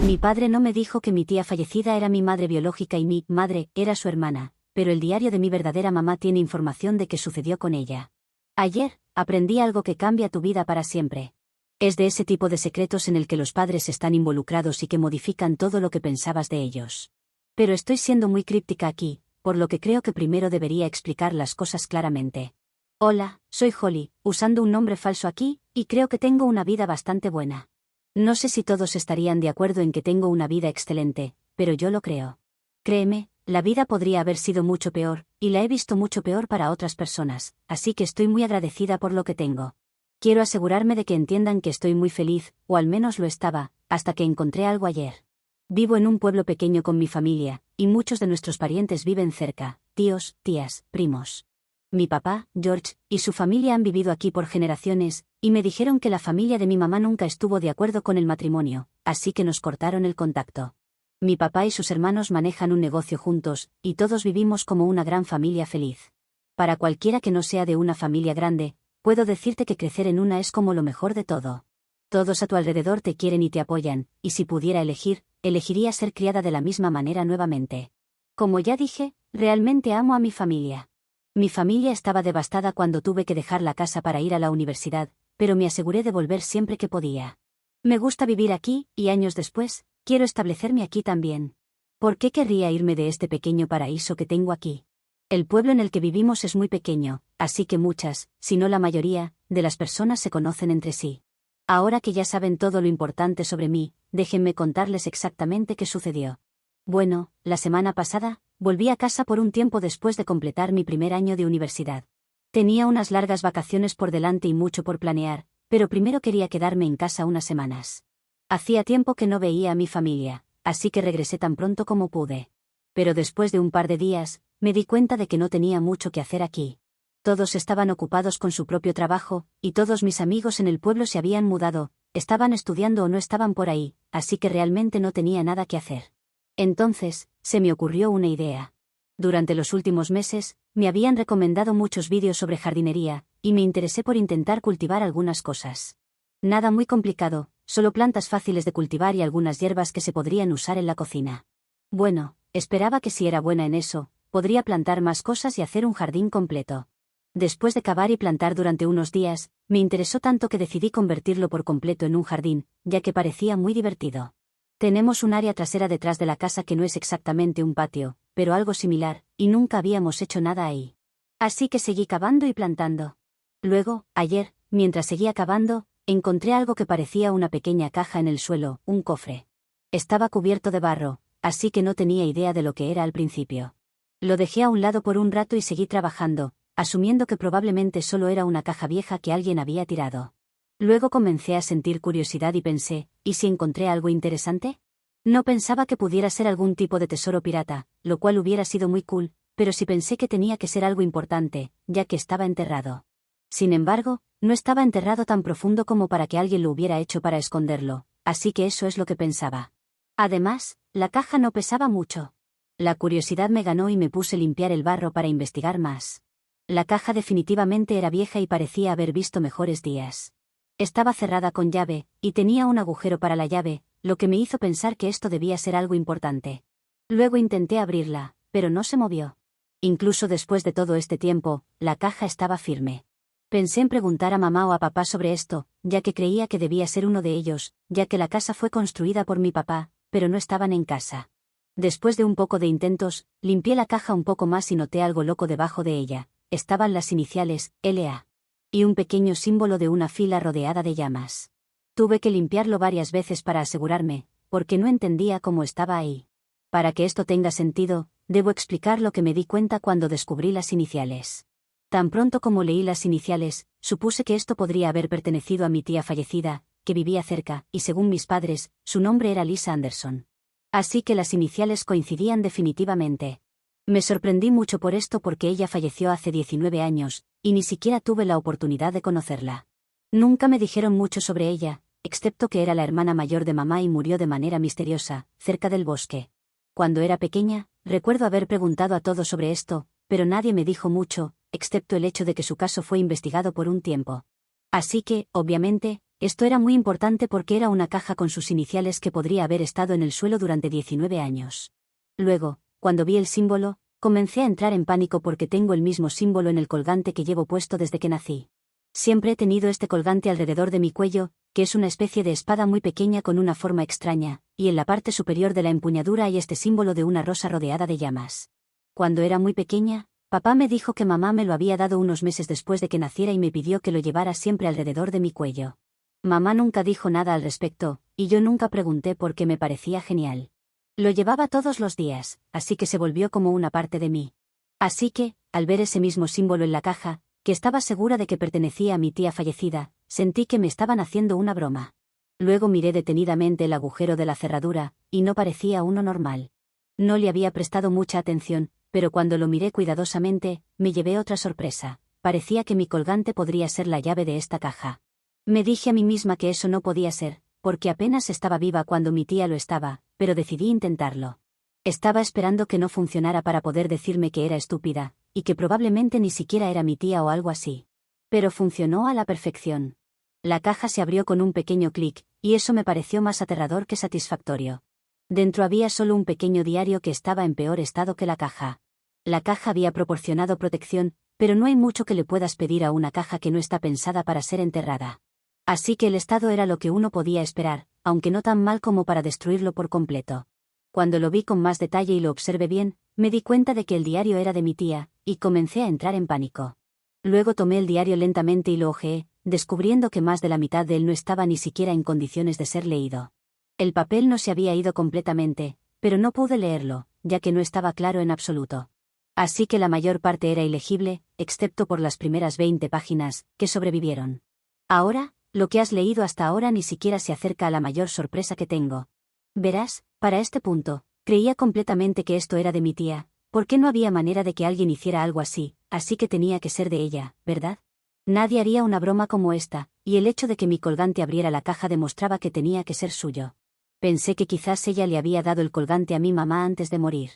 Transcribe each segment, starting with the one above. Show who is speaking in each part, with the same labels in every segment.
Speaker 1: Mi padre no me dijo que mi tía fallecida era mi madre biológica y mi madre era su hermana, pero el diario de mi verdadera mamá tiene información de qué sucedió con ella. Ayer, aprendí algo que cambia tu vida para siempre. Es de ese tipo de secretos en el que los padres están involucrados y que modifican todo lo que pensabas de ellos. Pero estoy siendo muy críptica aquí, por lo que creo que primero debería explicar las cosas claramente. Hola, soy Holly, usando un nombre falso aquí, y creo que tengo una vida bastante buena. No sé si todos estarían de acuerdo en que tengo una vida excelente, pero yo lo creo. Créeme, la vida podría haber sido mucho peor, y la he visto mucho peor para otras personas, así que estoy muy agradecida por lo que tengo. Quiero asegurarme de que entiendan que estoy muy feliz, o al menos lo estaba, hasta que encontré algo ayer. Vivo en un pueblo pequeño con mi familia, y muchos de nuestros parientes viven cerca, tíos, tías, primos. Mi papá, George, y su familia han vivido aquí por generaciones, y me dijeron que la familia de mi mamá nunca estuvo de acuerdo con el matrimonio, así que nos cortaron el contacto. Mi papá y sus hermanos manejan un negocio juntos, y todos vivimos como una gran familia feliz. Para cualquiera que no sea de una familia grande, puedo decirte que crecer en una es como lo mejor de todo. Todos a tu alrededor te quieren y te apoyan, y si pudiera elegir, elegiría ser criada de la misma manera nuevamente. Como ya dije, realmente amo a mi familia. Mi familia estaba devastada cuando tuve que dejar la casa para ir a la universidad, pero me aseguré de volver siempre que podía. Me gusta vivir aquí, y años después, quiero establecerme aquí también. ¿Por qué querría irme de este pequeño paraíso que tengo aquí? El pueblo en el que vivimos es muy pequeño, así que muchas, si no la mayoría, de las personas se conocen entre sí. Ahora que ya saben todo lo importante sobre mí, déjenme contarles exactamente qué sucedió. Bueno, la semana pasada, volví a casa por un tiempo después de completar mi primer año de universidad. Tenía unas largas vacaciones por delante y mucho por planear, pero primero quería quedarme en casa unas semanas. Hacía tiempo que no veía a mi familia, así que regresé tan pronto como pude. Pero después de un par de días, me di cuenta de que no tenía mucho que hacer aquí. Todos estaban ocupados con su propio trabajo, y todos mis amigos en el pueblo se habían mudado, estaban estudiando o no estaban por ahí, así que realmente no tenía nada que hacer. Entonces, se me ocurrió una idea. Durante los últimos meses, me habían recomendado muchos vídeos sobre jardinería, y me interesé por intentar cultivar algunas cosas. Nada muy complicado, solo plantas fáciles de cultivar y algunas hierbas que se podrían usar en la cocina. Bueno, esperaba que si era buena en eso, podría plantar más cosas y hacer un jardín completo. Después de cavar y plantar durante unos días, me interesó tanto que decidí convertirlo por completo en un jardín, ya que parecía muy divertido. Tenemos un área trasera detrás de la casa que no es exactamente un patio, pero algo similar, y nunca habíamos hecho nada ahí. Así que seguí cavando y plantando. Luego, ayer, mientras seguía cavando, encontré algo que parecía una pequeña caja en el suelo, un cofre. Estaba cubierto de barro, así que no tenía idea de lo que era al principio. Lo dejé a un lado por un rato y seguí trabajando, asumiendo que probablemente solo era una caja vieja que alguien había tirado. Luego comencé a sentir curiosidad y pensé, ¿y si encontré algo interesante? No pensaba que pudiera ser algún tipo de tesoro pirata, lo cual hubiera sido muy cool, pero sí pensé que tenía que ser algo importante, ya que estaba enterrado. Sin embargo, no estaba enterrado tan profundo como para que alguien lo hubiera hecho para esconderlo, así que eso es lo que pensaba. Además, la caja no pesaba mucho. La curiosidad me ganó y me puse a limpiar el barro para investigar más. La caja definitivamente era vieja y parecía haber visto mejores días. Estaba cerrada con llave, y tenía un agujero para la llave, lo que me hizo pensar que esto debía ser algo importante. Luego intenté abrirla, pero no se movió. Incluso después de todo este tiempo, la caja estaba firme. Pensé en preguntar a mamá o a papá sobre esto, ya que creía que debía ser uno de ellos, ya que la casa fue construida por mi papá, pero no estaban en casa. Después de un poco de intentos, limpié la caja un poco más y noté algo loco debajo de ella. Estaban las iniciales, LA. Y un pequeño símbolo de una fila rodeada de llamas. Tuve que limpiarlo varias veces para asegurarme, porque no entendía cómo estaba ahí. Para que esto tenga sentido, debo explicar lo que me di cuenta cuando descubrí las iniciales. Tan pronto como leí las iniciales, supuse que esto podría haber pertenecido a mi tía fallecida, que vivía cerca, y según mis padres, su nombre era Lisa Anderson. Así que las iniciales coincidían definitivamente. Me sorprendí mucho por esto porque ella falleció hace 19 años, y ni siquiera tuve la oportunidad de conocerla. Nunca me dijeron mucho sobre ella, excepto que era la hermana mayor de mamá y murió de manera misteriosa, cerca del bosque. Cuando era pequeña, recuerdo haber preguntado a todos sobre esto, pero nadie me dijo mucho, excepto el hecho de que su caso fue investigado por un tiempo. Así que, obviamente, Esto era muy importante porque era una caja con sus iniciales que podría haber estado en el suelo durante 19 años. Luego, cuando vi el símbolo, comencé a entrar en pánico porque tengo el mismo símbolo en el colgante que llevo puesto desde que nací. Siempre he tenido este colgante alrededor de mi cuello, que es una especie de espada muy pequeña con una forma extraña, y en la parte superior de la empuñadura hay este símbolo de una rosa rodeada de llamas. Cuando era muy pequeña, papá me dijo que mamá me lo había dado unos meses después de que naciera y me pidió que lo llevara siempre alrededor de mi cuello. Mamá nunca dijo nada al respecto, y yo nunca pregunté porque me parecía genial. Lo llevaba todos los días, así que se volvió como una parte de mí. Así que, al ver ese mismo símbolo en la caja, que estaba segura de que pertenecía a mi tía fallecida, sentí que me estaban haciendo una broma. Luego miré detenidamente el agujero de la cerradura, y no parecía uno normal. No le había prestado mucha atención, pero cuando lo miré cuidadosamente, me llevé otra sorpresa. Parecía que mi colgante podría ser la llave de esta caja. Me dije a mí misma que eso no podía ser, porque apenas estaba viva cuando mi tía lo estaba, pero decidí intentarlo. Estaba esperando que no funcionara para poder decirme que era estúpida, y que probablemente ni siquiera era mi tía o algo así. Pero funcionó a la perfección. La caja se abrió con un pequeño clic, y eso me pareció más aterrador que satisfactorio. Dentro había solo un pequeño diario que estaba en peor estado que la caja. La caja había proporcionado protección, pero no hay mucho que le puedas pedir a una caja que no está pensada para ser enterrada. Así que el estado era lo que uno podía esperar, aunque no tan mal como para destruirlo por completo. Cuando lo vi con más detalle y lo observé bien, me di cuenta de que el diario era de mi tía, y comencé a entrar en pánico. Luego tomé el diario lentamente y lo hojeé, descubriendo que más de la mitad de él no estaba ni siquiera en condiciones de ser leído. El papel no se había ido completamente, pero no pude leerlo, ya que no estaba claro en absoluto. Así que la mayor parte era ilegible, excepto por las primeras 20 páginas, que sobrevivieron. Ahora, lo que has leído hasta ahora ni siquiera se acerca a la mayor sorpresa que tengo. Verás, para este punto, creía completamente que esto era de mi tía, porque no había manera de que alguien hiciera algo así que tenía que ser de ella, ¿verdad? Nadie haría una broma como esta, y el hecho de que mi colgante abriera la caja demostraba que tenía que ser suyo. Pensé que quizás ella le había dado el colgante a mi mamá antes de morir.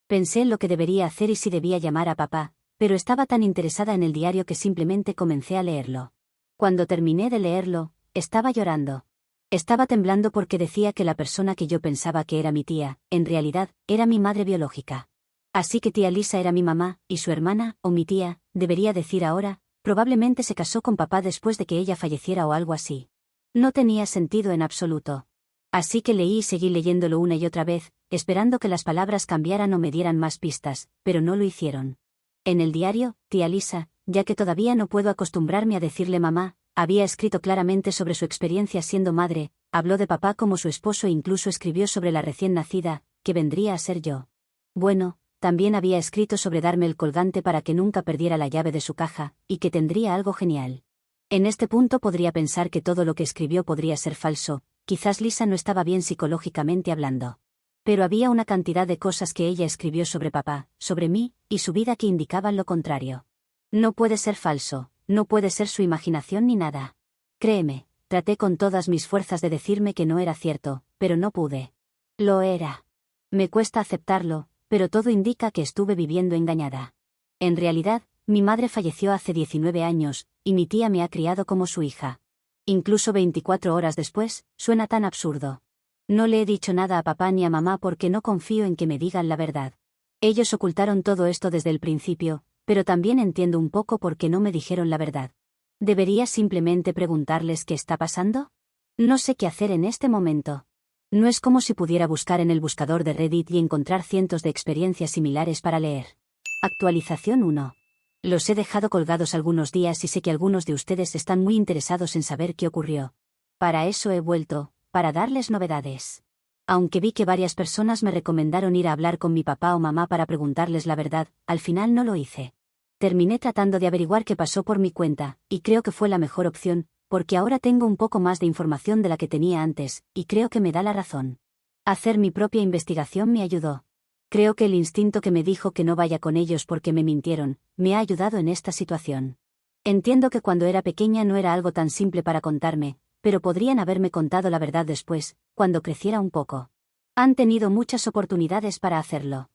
Speaker 1: Pensé en lo que debería hacer y si debía llamar a papá, pero estaba tan interesada en el diario que simplemente comencé a leerlo. Cuando terminé de leerlo, estaba llorando. Estaba temblando porque decía que la persona que yo pensaba que era mi tía, en realidad, era mi madre biológica. Así que tía Lisa era mi mamá, y su hermana, o mi tía, debería decir ahora, probablemente se casó con papá después de que ella falleciera o algo así. No tenía sentido en absoluto. Así que leí y seguí leyéndolo una y otra vez, esperando que las palabras cambiaran o me dieran más pistas, pero no lo hicieron. En el diario, tía Lisa, ya que todavía no puedo acostumbrarme a decirle mamá, había escrito claramente sobre su experiencia siendo madre, habló de papá como su esposo e incluso escribió sobre la recién nacida, que vendría a ser yo. Bueno, también había escrito sobre darme el colgante para que nunca perdiera la llave de su caja, y que tendría algo genial. En este punto podría pensar que todo lo que escribió podría ser falso, quizás Lisa no estaba bien psicológicamente hablando. Pero había una cantidad de cosas que ella escribió sobre papá, sobre mí, y su vida que indicaban lo contrario. No puede ser falso, no puede ser su imaginación ni nada. Créeme, traté con todas mis fuerzas de decirme que no era cierto, pero no pude. Lo era. Me cuesta aceptarlo, pero todo indica que estuve viviendo engañada. En realidad, mi madre falleció hace 19 años, y mi tía me ha criado como su hija. Incluso 24 horas después, suena tan absurdo. No le he dicho nada a papá ni a mamá porque no confío en que me digan la verdad. Ellos ocultaron todo esto desde el principio, pero también entiendo un poco por qué no me dijeron la verdad. ¿Debería simplemente preguntarles qué está pasando? No sé qué hacer en este momento. No es como si pudiera buscar en el buscador de Reddit y encontrar cientos de experiencias similares para leer. Actualización 1. Los he dejado colgados algunos días y sé que algunos de ustedes están muy interesados en saber qué ocurrió. Para eso he vuelto, para darles novedades. Aunque vi que varias personas me recomendaron ir a hablar con mi papá o mamá para preguntarles la verdad, al final no lo hice. Terminé tratando de averiguar qué pasó por mi cuenta, y creo que fue la mejor opción, porque ahora tengo un poco más de información de la que tenía antes, y creo que me da la razón. Hacer mi propia investigación me ayudó. Creo que el instinto que me dijo que no vaya con ellos porque me mintieron, me ha ayudado en esta situación. Entiendo que cuando era pequeña no era algo tan simple para contarme, pero podrían haberme contado la verdad después, cuando creciera un poco. Han tenido muchas oportunidades para hacerlo.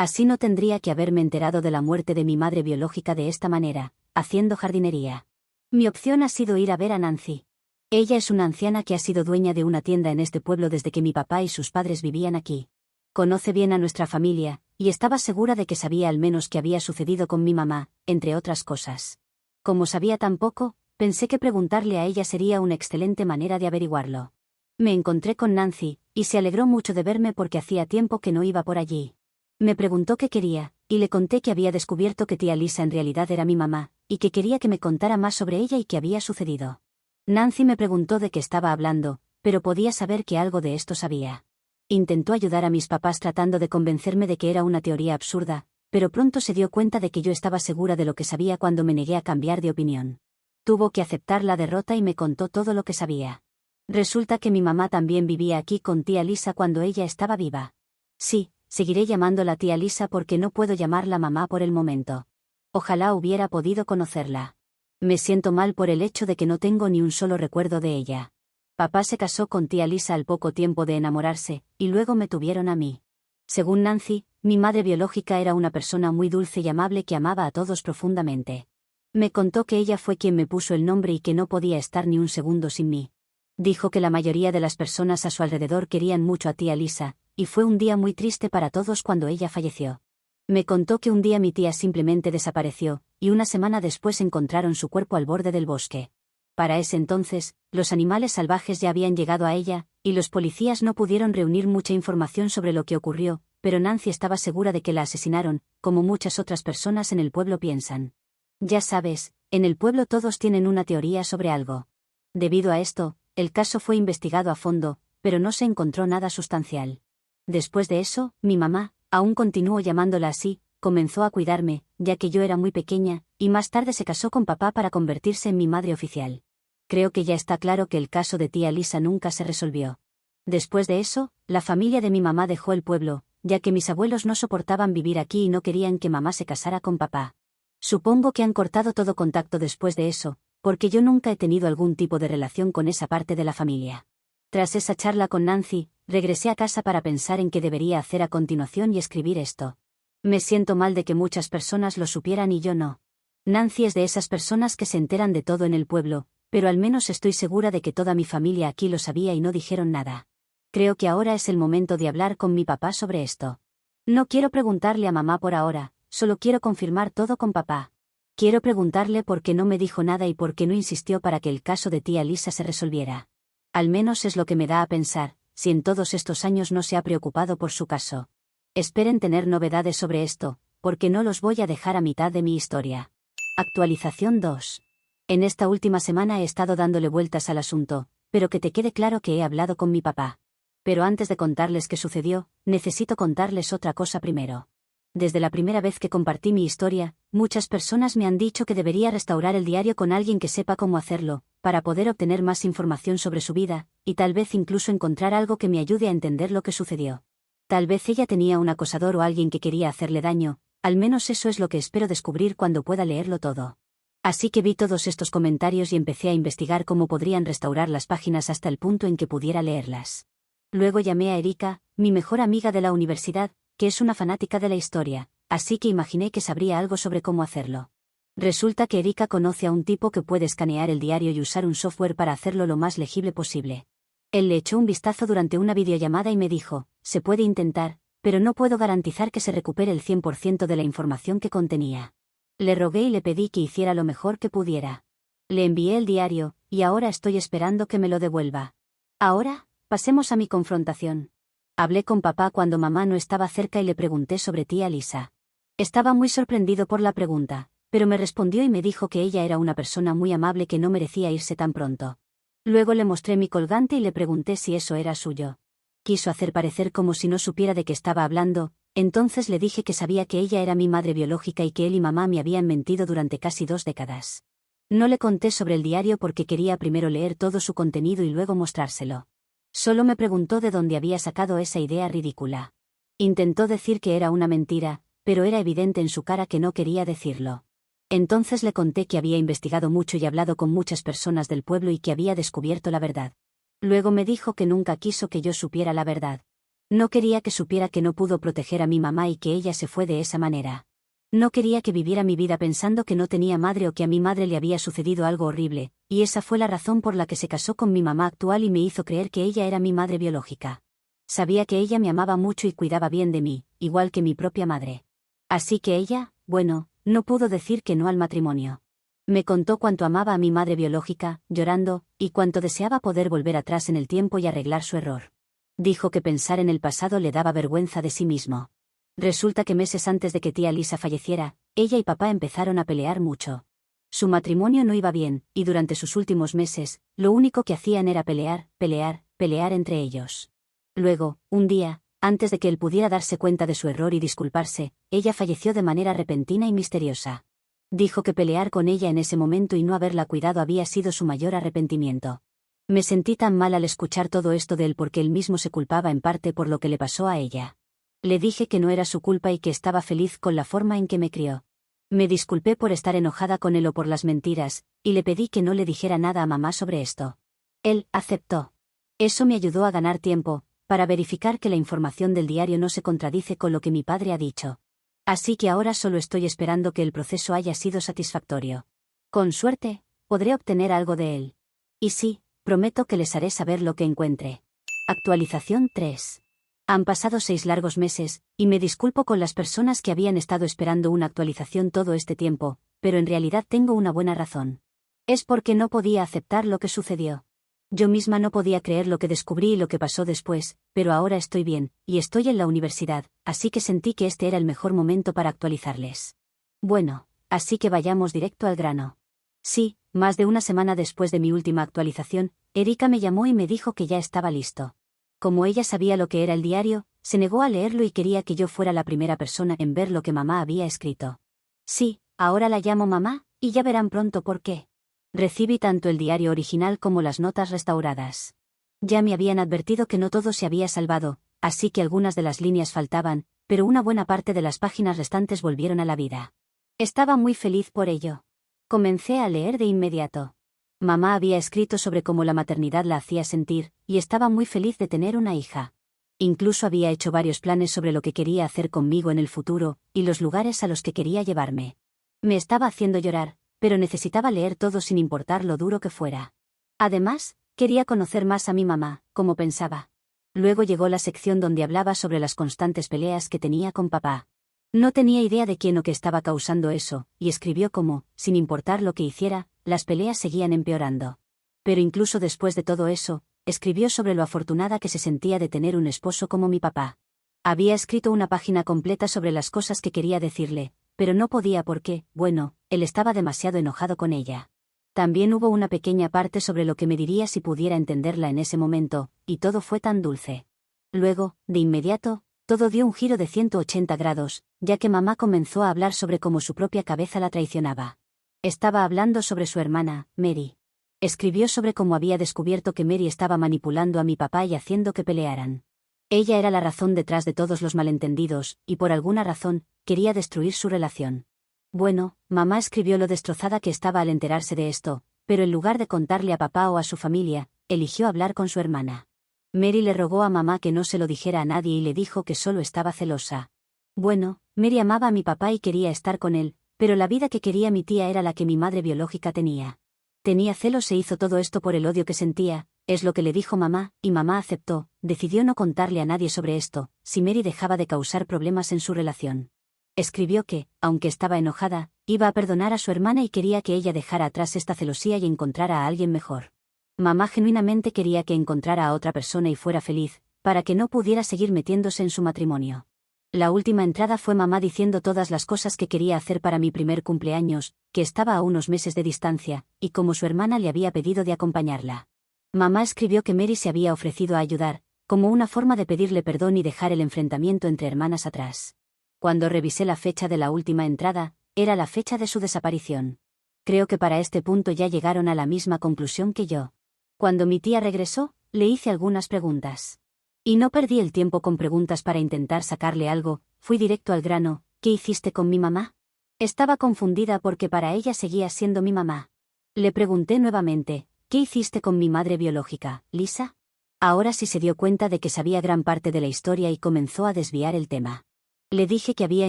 Speaker 1: Así no tendría que haberme enterado de la muerte de mi madre biológica de esta manera, haciendo jardinería. Mi opción ha sido ir a ver a Nancy. Ella es una anciana que ha sido dueña de una tienda en este pueblo desde que mi papá y sus padres vivían aquí. Conoce bien a nuestra familia, y estaba segura de que sabía al menos qué había sucedido con mi mamá, entre otras cosas. Como sabía tan poco, pensé que preguntarle a ella sería una excelente manera de averiguarlo. Me encontré con Nancy, y se alegró mucho de verme porque hacía tiempo que no iba por allí. Me preguntó qué quería, y le conté que había descubierto que tía Lisa en realidad era mi mamá, y que quería que me contara más sobre ella y qué había sucedido. Nancy me preguntó de qué estaba hablando, pero podía saber que algo de esto sabía. Intentó ayudar a mis papás tratando de convencerme de que era una teoría absurda, pero pronto se dio cuenta de que yo estaba segura de lo que sabía cuando me negué a cambiar de opinión. Tuvo que aceptar la derrota y me contó todo lo que sabía. Resulta que mi mamá también vivía aquí con tía Lisa cuando ella estaba viva. Sí, seguiré llamándola tía Lisa porque no puedo llamarla mamá por el momento. Ojalá hubiera podido conocerla. Me siento mal por el hecho de que no tengo ni un solo recuerdo de ella. Papá se casó con tía Lisa al poco tiempo de enamorarse, y luego me tuvieron a mí. Según Nancy, mi madre biológica era una persona muy dulce y amable que amaba a todos profundamente. Me contó que ella fue quien me puso el nombre y que no podía estar ni un segundo sin mí. Dijo que la mayoría de las personas a su alrededor querían mucho a tía Lisa, y fue un día muy triste para todos cuando ella falleció. Me contó que un día mi tía simplemente desapareció, y una semana después encontraron su cuerpo al borde del bosque. Para ese entonces, los animales salvajes ya habían llegado a ella, y los policías no pudieron reunir mucha información sobre lo que ocurrió, pero Nancy estaba segura de que la asesinaron, como muchas otras personas en el pueblo piensan. Ya sabes, en el pueblo todos tienen una teoría sobre algo. Debido a esto, el caso fue investigado a fondo, pero no se encontró nada sustancial. Después de eso, mi mamá, aún continuó llamándola así, comenzó a cuidarme, ya que yo era muy pequeña, y más tarde se casó con papá para convertirse en mi madre oficial. Creo que ya está claro que el caso de tía Lisa nunca se resolvió. Después de eso, la familia de mi mamá dejó el pueblo, ya que mis abuelos no soportaban vivir aquí y no querían que mamá se casara con papá. Supongo que han cortado todo contacto después de eso, porque yo nunca he tenido algún tipo de relación con esa parte de la familia. Tras esa charla con Nancy, regresé a casa para pensar en qué debería hacer a continuación y escribir esto. Me siento mal de que muchas personas lo supieran y yo no. Nancy es de esas personas que se enteran de todo en el pueblo, pero al menos estoy segura de que toda mi familia aquí lo sabía y no dijeron nada. Creo que ahora es el momento de hablar con mi papá sobre esto. No quiero preguntarle a mamá por ahora, solo quiero confirmar todo con papá. Quiero preguntarle por qué no me dijo nada y por qué no insistió para que el caso de tía Lisa se resolviera. Al menos es lo que me da a pensar, si en todos estos años no se ha preocupado por su caso. Esperen tener novedades sobre esto, porque no los voy a dejar a mitad de mi historia. Actualización 2. En esta última semana he estado dándole vueltas al asunto, pero que te quede claro que he hablado con mi papá. Pero antes de contarles qué sucedió, necesito contarles otra cosa primero. Desde la primera vez que compartí mi historia, muchas personas me han dicho que debería restaurar el diario con alguien que sepa cómo hacerlo, para poder obtener más información sobre su vida, y tal vez incluso encontrar algo que me ayude a entender lo que sucedió. Tal vez ella tenía un acosador o alguien que quería hacerle daño, al menos eso es lo que espero descubrir cuando pueda leerlo todo. Así que vi todos estos comentarios y empecé a investigar cómo podrían restaurar las páginas hasta el punto en que pudiera leerlas. Luego llamé a Erika, mi mejor amiga de la universidad, que es una fanática de la historia, así que imaginé que sabría algo sobre cómo hacerlo. Resulta que Erika conoce a un tipo que puede escanear el diario y usar un software para hacerlo lo más legible posible. Él le echó un vistazo durante una videollamada y me dijo, se puede intentar, pero no puedo garantizar que se recupere el 100% de la información que contenía. Le rogué y le pedí que hiciera lo mejor que pudiera. Le envié el diario, y ahora estoy esperando que me lo devuelva. Ahora, pasemos a mi confrontación. Hablé con papá cuando mamá no estaba cerca y le pregunté sobre tía Lisa. Estaba muy sorprendido por la pregunta, pero me respondió y me dijo que ella era una persona muy amable que no merecía irse tan pronto. Luego le mostré mi colgante y le pregunté si eso era suyo. Quiso hacer parecer como si no supiera de qué estaba hablando, entonces le dije que sabía que ella era mi madre biológica y que él y mamá me habían mentido durante casi 2 décadas. No le conté sobre el diario porque quería primero leer todo su contenido y luego mostrárselo. Solo me preguntó de dónde había sacado esa idea ridícula. Intentó decir que era una mentira, pero era evidente en su cara que no quería decirlo. Entonces le conté que había investigado mucho y hablado con muchas personas del pueblo y que había descubierto la verdad. Luego me dijo que nunca quiso que yo supiera la verdad. No quería que supiera que no pudo proteger a mi mamá y que ella se fue de esa manera. No quería que viviera mi vida pensando que no tenía madre o que a mi madre le había sucedido algo horrible, y esa fue la razón por la que se casó con mi mamá actual y me hizo creer que ella era mi madre biológica. Sabía que ella me amaba mucho y cuidaba bien de mí, igual que mi propia madre. Así que ella, bueno, no pudo decir que no al matrimonio. Me contó cuánto amaba a mi madre biológica, llorando, y cuánto deseaba poder volver atrás en el tiempo y arreglar su error. Dijo que pensar en el pasado le daba vergüenza de sí mismo. Resulta que meses antes de que tía Lisa falleciera, ella y papá empezaron a pelear mucho. Su matrimonio no iba bien, y durante sus últimos meses, lo único que hacían era pelear, pelear, pelear entre ellos. Luego, un día, antes de que él pudiera darse cuenta de su error y disculparse, ella falleció de manera repentina y misteriosa. Dijo que pelear con ella en ese momento y no haberla cuidado había sido su mayor arrepentimiento. Me sentí tan mal al escuchar todo esto de él porque él mismo se culpaba en parte por lo que le pasó a ella. Le dije que no era su culpa y que estaba feliz con la forma en que me crió. Me disculpé por estar enojada con él o por las mentiras, y le pedí que no le dijera nada a mamá sobre esto. Él aceptó. Eso me ayudó a ganar tiempo, para verificar que la información del diario no se contradice con lo que mi padre ha dicho. Así que ahora solo estoy esperando que el proceso haya sido satisfactorio. Con suerte, podré obtener algo de él. Y sí, prometo que les haré saber lo que encuentre. Actualización 3. Han pasado 6 largos meses, y me disculpo con las personas que habían estado esperando una actualización todo este tiempo, pero en realidad tengo una buena razón. Es porque no podía aceptar lo que sucedió. Yo misma no podía creer lo que descubrí y lo que pasó después, pero ahora estoy bien, y estoy en la universidad, así que sentí que este era el mejor momento para actualizarles. Bueno, así que vayamos directo al grano. Sí, más de una semana después de mi última actualización, Erika me llamó y me dijo que ya estaba listo. Como ella sabía lo que era el diario, se negó a leerlo y quería que yo fuera la primera persona en ver lo que mamá había escrito. Sí, ahora la llamo mamá, y ya verán pronto por qué. Recibí tanto el diario original como las notas restauradas. Ya me habían advertido que no todo se había salvado, así que algunas de las líneas faltaban, pero una buena parte de las páginas restantes volvieron a la vida. Estaba muy feliz por ello. Comencé a leer de inmediato. Mamá había escrito sobre cómo la maternidad la hacía sentir, y estaba muy feliz de tener una hija. Incluso había hecho varios planes sobre lo que quería hacer conmigo en el futuro, y los lugares a los que quería llevarme. Me estaba haciendo llorar, pero necesitaba leer todo sin importar lo duro que fuera. Además, quería conocer más a mi mamá, como pensaba. Luego llegó la sección donde hablaba sobre las constantes peleas que tenía con papá. No tenía idea de quién o qué estaba causando eso, y escribió como, sin importar lo que hiciera, las peleas seguían empeorando. Pero incluso después de todo eso, escribió sobre lo afortunada que se sentía de tener un esposo como mi papá. Había escrito una página completa sobre las cosas que quería decirle, pero no podía porque, bueno, él estaba demasiado enojado con ella. También hubo una pequeña parte sobre lo que me diría si pudiera entenderla en ese momento, y todo fue tan dulce. Luego, de inmediato, todo dio un giro de 180 grados, ya que mamá comenzó a hablar sobre cómo su propia cabeza la traicionaba. Estaba hablando sobre su hermana, Mary. Escribió sobre cómo había descubierto que Mary estaba manipulando a mi papá y haciendo que pelearan. Ella era la razón detrás de todos los malentendidos, y por alguna razón, quería destruir su relación. Bueno, mamá escribió lo destrozada que estaba al enterarse de esto, pero en lugar de contarle a papá o a su familia, eligió hablar con su hermana. Mary le rogó a mamá que no se lo dijera a nadie y le dijo que solo estaba celosa. Bueno, Mary amaba a mi papá y quería estar con él, pero la vida que quería mi tía era la que mi madre biológica tenía. Tenía celos e hizo todo esto por el odio que sentía, es lo que le dijo mamá, y mamá aceptó, decidió no contarle a nadie sobre esto, si Mary dejaba de causar problemas en su relación. Escribió que, aunque estaba enojada, iba a perdonar a su hermana y quería que ella dejara atrás esta celosía y encontrara a alguien mejor. Mamá genuinamente quería que encontrara a otra persona y fuera feliz, para que no pudiera seguir metiéndose en su matrimonio. La última entrada fue mamá diciendo todas las cosas que quería hacer para mi primer cumpleaños, que estaba a unos meses de distancia, y como su hermana le había pedido de acompañarla. Mamá escribió que Mary se había ofrecido a ayudar, como una forma de pedirle perdón y dejar el enfrentamiento entre hermanas atrás. Cuando revisé la fecha de la última entrada, era la fecha de su desaparición. Creo que para este punto ya llegaron a la misma conclusión que yo. Cuando mi tía regresó, le hice algunas preguntas. Y no perdí el tiempo con preguntas para intentar sacarle algo, fui directo al grano. ¿Qué hiciste con mi mamá? Estaba confundida porque para ella seguía siendo mi mamá. Le pregunté nuevamente, ¿qué hiciste con mi madre biológica, Lisa? Ahora sí se dio cuenta de que sabía gran parte de la historia y comenzó a desviar el tema. Le dije que había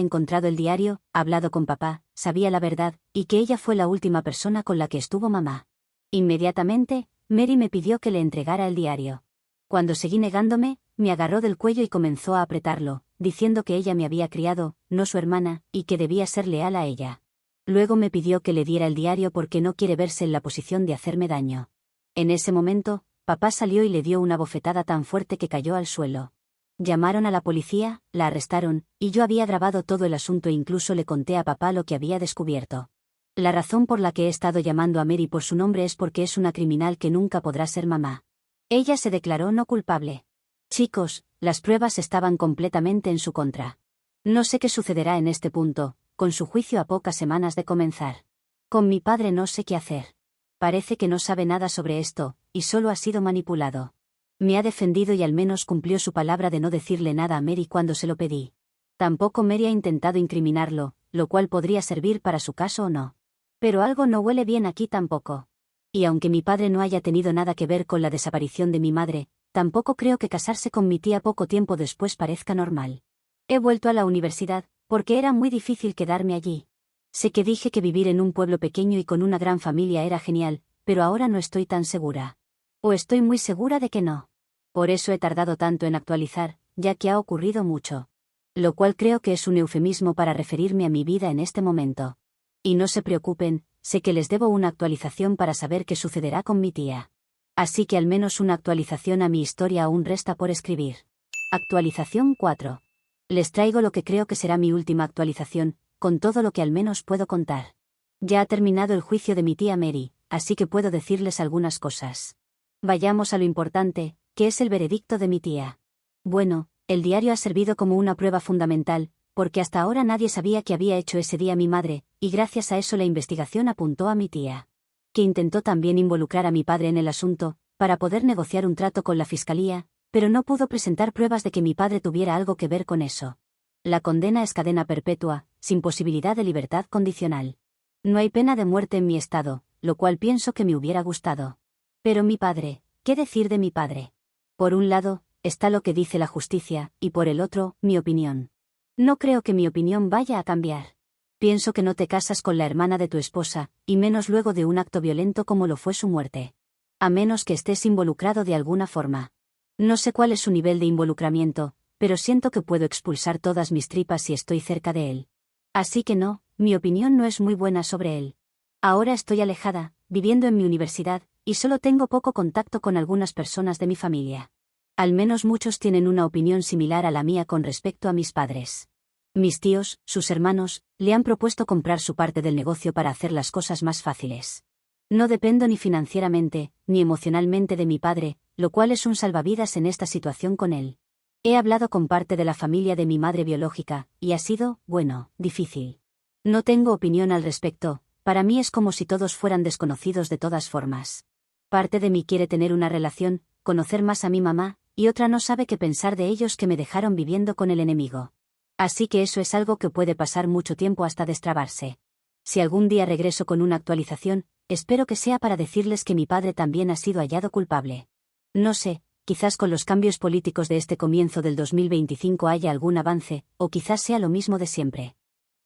Speaker 1: encontrado el diario, hablado con papá, sabía la verdad, y que ella fue la última persona con la que estuvo mamá. Inmediatamente, Mary me pidió que le entregara el diario. Cuando seguí negándome, me agarró del cuello y comenzó a apretarlo, diciendo que ella me había criado, no su hermana, y que debía ser leal a ella. Luego me pidió que le diera el diario porque no quiere verse en la posición de hacerme daño. En ese momento, papá salió y le dio una bofetada tan fuerte que cayó al suelo. Llamaron a la policía, la arrestaron, y yo había grabado todo el asunto e incluso le conté a papá lo que había descubierto. La razón por la que he estado llamando a Mary por su nombre es porque es una criminal que nunca podrá ser mamá. Ella se declaró no culpable. Chicos, las pruebas estaban completamente en su contra. No sé qué sucederá en este punto, con su juicio a pocas semanas de comenzar. Con mi padre no sé qué hacer. Parece que no sabe nada sobre esto, y solo ha sido manipulado. Me ha defendido y al menos cumplió su palabra de no decirle nada a Mary cuando se lo pedí. Tampoco Mary ha intentado incriminarlo, lo cual podría servir para su caso o no. Pero algo no huele bien aquí tampoco. Y aunque mi padre no haya tenido nada que ver con la desaparición de mi madre, tampoco creo que casarse con mi tía poco tiempo después parezca normal. He vuelto a la universidad, porque era muy difícil quedarme allí. Sé que dije que vivir en un pueblo pequeño y con una gran familia era genial, pero ahora no estoy tan segura. O estoy muy segura de que no. Por eso he tardado tanto en actualizar, ya que ha ocurrido mucho. Lo cual creo que es un eufemismo para referirme a mi vida en este momento. Y no se preocupen, sé que les debo una actualización para saber qué sucederá con mi tía. Así que al menos una actualización a mi historia aún resta por escribir. Actualización 4. Les traigo lo que creo que será mi última actualización, con todo lo que al menos puedo contar. Ya ha terminado el juicio de mi tía Mary, así que puedo decirles algunas cosas. Vayamos a lo importante, que es el veredicto de mi tía. Bueno, el diario ha servido como una prueba fundamental, porque hasta ahora nadie sabía que había hecho ese día mi madre, y gracias a eso la investigación apuntó a mi tía. Que intentó también involucrar a mi padre en el asunto, para poder negociar un trato con la fiscalía, pero no pudo presentar pruebas de que mi padre tuviera algo que ver con eso. La condena es cadena perpetua, sin posibilidad de libertad condicional. No hay pena de muerte en mi estado, lo cual pienso que me hubiera gustado. Pero mi padre, ¿qué decir de mi padre? Por un lado, está lo que dice la justicia, y por el otro, mi opinión. No creo que mi opinión vaya a cambiar. Pienso que no te casas con la hermana de tu esposa, y menos luego de un acto violento como lo fue su muerte. A menos que estés involucrado de alguna forma. No sé cuál es su nivel de involucramiento, pero siento que puedo expulsar todas mis tripas si estoy cerca de él. Así que no, mi opinión no es muy buena sobre él. Ahora estoy alejada, viviendo en mi universidad, y solo tengo poco contacto con algunas personas de mi familia. Al menos muchos tienen una opinión similar a la mía con respecto a mis padres. Mis tíos, sus hermanos, le han propuesto comprar su parte del negocio para hacer las cosas más fáciles. No dependo ni financieramente, ni emocionalmente de mi padre, lo cual es un salvavidas en esta situación con él. He hablado con parte de la familia de mi madre biológica, y ha sido, bueno, difícil. No tengo opinión al respecto, para mí es como si todos fueran desconocidos de todas formas. Parte de mí quiere tener una relación, conocer más a mi mamá, y otra no sabe qué pensar de ellos que me dejaron viviendo con el enemigo. Así que eso es algo que puede pasar mucho tiempo hasta destrabarse. Si algún día regreso con una actualización, espero que sea para decirles que mi padre también ha sido hallado culpable. No sé, quizás con los cambios políticos de este comienzo del 2025 haya algún avance, o quizás sea lo mismo de siempre.